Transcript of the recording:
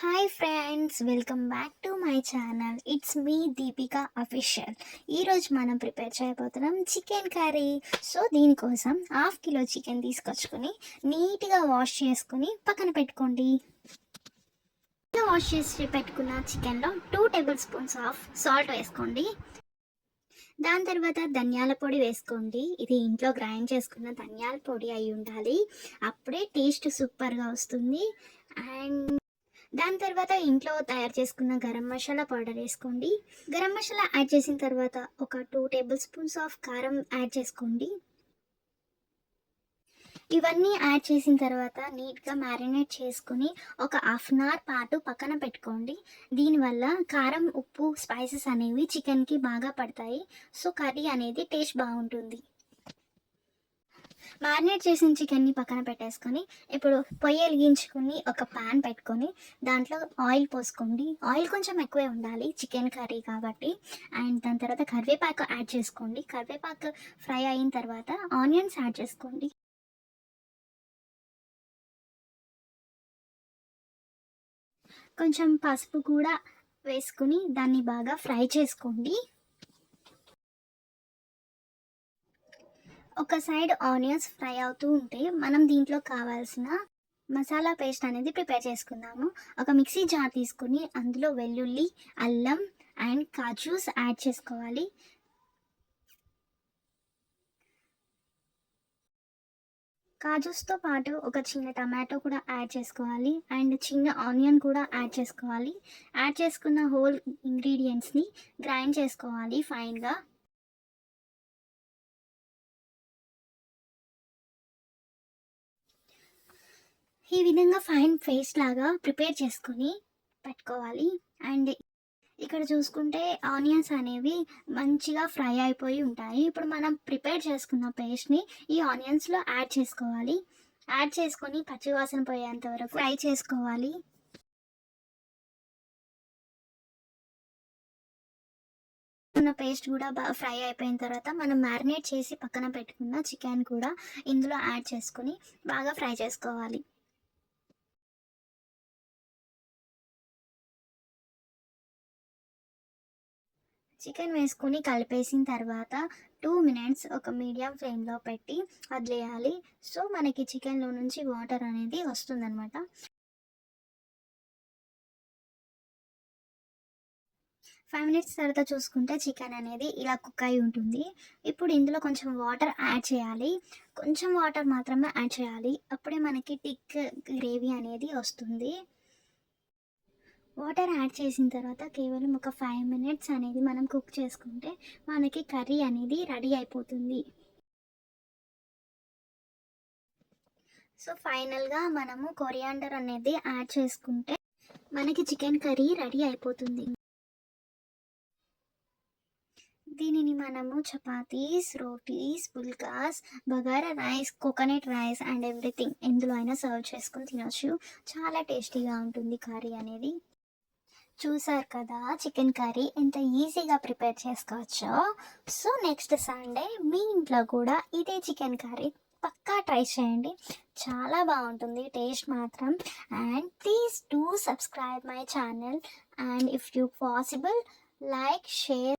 Hi friends, welcome back to my channel. It's me Deepika official. ఈరోజు మనం prepare చేయబోతున్నాం chicken curry. So దీనికోసం 1/2 kilo chicken తీసుకొచ్చుకొని నీట్గా వాష్ చేసుకుని పక్కన పెట్టుకోండి. వాష్ చేసి పెట్టుకున్న చికెన్లో 2 టేబుల్ స్పూన్స్ ఆఫ్ సాల్ట్ వేసుకోండి. దాని తర్వాత ధనియాల పొడి వేసుకోండి. ఇది ఇంట్లో గ్రైండ్ చేసుకున్న ధనియాల పొడి అయి ఉండాలి, అప్పుడే టేస్ట్ సూపర్గా వస్తుంది. అండ్ దాని తర్వాత ఇంట్లో తయారు చేసుకున్న గరం మసాలా పౌడర్ వేసుకోండి. గరం మసాలా యాడ్ చేసిన తర్వాత ఒక 2 టేబుల్ స్పూన్స్ ఆఫ్ కారం యాడ్ చేసుకోండి. ఇవన్నీ యాడ్ చేసిన తర్వాత నీట్గా మ్యారినేట్ చేసుకుని ఒక 1/2 అవర్ పాటు పక్కన పెట్టుకోండి. దీనివల్ల కారం, ఉప్పు, స్పైసెస్ అనేవి చికెన్కి బాగా పడతాయి. సో కర్రీ అనేది టేస్ట్ బాగుంటుంది. మ్యారినేట్ చేసిన చికెన్ని పక్కన పెట్టేసుకొని ఇప్పుడు పొయ్యి వెలిగించుకొని ఒక ప్యాన్ పెట్టుకొని దాంట్లో ఆయిల్ పోసుకోండి. ఆయిల్ కొంచెం ఎక్కువే ఉండాలి చికెన్ కర్రీ కాబట్టి. అండ్ దాని తర్వాత కరివేపాకు యాడ్ చేసుకోండి. కరివేపాకు ఫ్రై అయిన తర్వాత ఆనియన్స్ యాడ్ చేసుకోండి. కొంచెం పసుపు కూడా వేసుకుని దాన్ని బాగా ఫ్రై చేసుకోండి. ఒక సైడ్ ఆనియన్స్ ఫ్రై అవుతూ ఉంటే మనం దీంట్లో కావాల్సిన మసాలా పేస్ట్ అనేది ప్రిపేర్ చేసుకుందాము. ఒక మిక్సీ జార్ తీసుకుని అందులో వెల్లుల్లి, అల్లం అండ్ కాజూస్ యాడ్ చేసుకోవాలి. కాజూస్తో పాటు ఒక చిన్న టమాటో కూడా యాడ్ చేసుకోవాలి. అండ్ చిన్న ఆనియన్ కూడా యాడ్ చేసుకోవాలి. యాడ్ చేసుకున్న హోల్ ఇంగ్రీడియంట్స్ని గ్రైండ్ చేసుకోవాలి ఫైన్గా. ఈ విధంగా ఫైన్ పేస్ట్ లాగా ప్రిపేర్ చేసుకొని పెట్టుకోవాలి. అండ్ ఇక్కడ చూసుకుంటే ఆనియన్స్ అనేవి మంచిగా ఫ్రై అయిపోయి ఉంటాయి. ఇప్పుడు మనం ప్రిపేర్ చేసుకున్న పేస్ట్ని ఈ ఆనియన్స్లో యాడ్ చేసుకోవాలి. యాడ్ చేసుకొని పచ్చివాసన పోయేంత వరకు ఫ్రై చేసుకోవాలి. ఉన్న పేస్ట్ కూడా బాగా ఫ్రై అయిపోయిన తర్వాత మనం మ్యారినేట్ చేసి పక్కన పెట్టుకున్న చికెన్ కూడా ఇందులో యాడ్ చేసుకొని బాగా ఫ్రై చేసుకోవాలి. చికెన్ వేసుకొని కలిపేసిన తర్వాత 2 మినిట్స్ ఒక మీడియం ఫ్లేమ్లో పెట్టి వదిలేయాలి. సో మనకి చికెన్లో నుంచి వాటర్ అనేది వస్తుందన్నమాట. 5 మినిట్స్ తర్వాత చూసుకుంటే చికెన్ అనేది ఇలా కుక్ అయి ఉంటుంది. ఇప్పుడు ఇందులో కొంచెం వాటర్ యాడ్ చేయాలి. కొంచెం వాటర్ మాత్రమే యాడ్ చేయాలి, అప్పుడే మనకి థిక్ గ్రేవీ అనేది వస్తుంది. వాటర్ యాడ్ చేసిన తర్వాత కేవలం ఒక 5 మినిట్స్ అనేది మనం కుక్ చేసుకుంటే మనకి కర్రీ అనేది రెడీ అయిపోతుంది. సో ఫైనల్గా మనము కొరియాండర్ అనేది యాడ్ చేసుకుంటే మనకి చికెన్ కర్రీ రెడీ అయిపోతుంది. దీనిని మనము chapatis, rotis, phulkas, bagara rice, coconut rice and everything ఎందులో అయినా సర్వ్ చేసుకుని తినొచ్చు. చాలా టేస్టీగా ఉంటుంది కర్రీ అనేది. చూసారు కదా చికెన్ కర్రీ ఎంత ఈజీగా ప్రిపేర్ చేసుకోవచ్చో. సో నెక్స్ట్ సండే మీ ఇంట్లో కూడా ఇదే చికెన్ కర్రీ పక్కా ట్రై చేయండి. చాలా బాగుంటుంది టేస్ట్ మాత్రం. And please do subscribe my channel. And if you possible, like, share.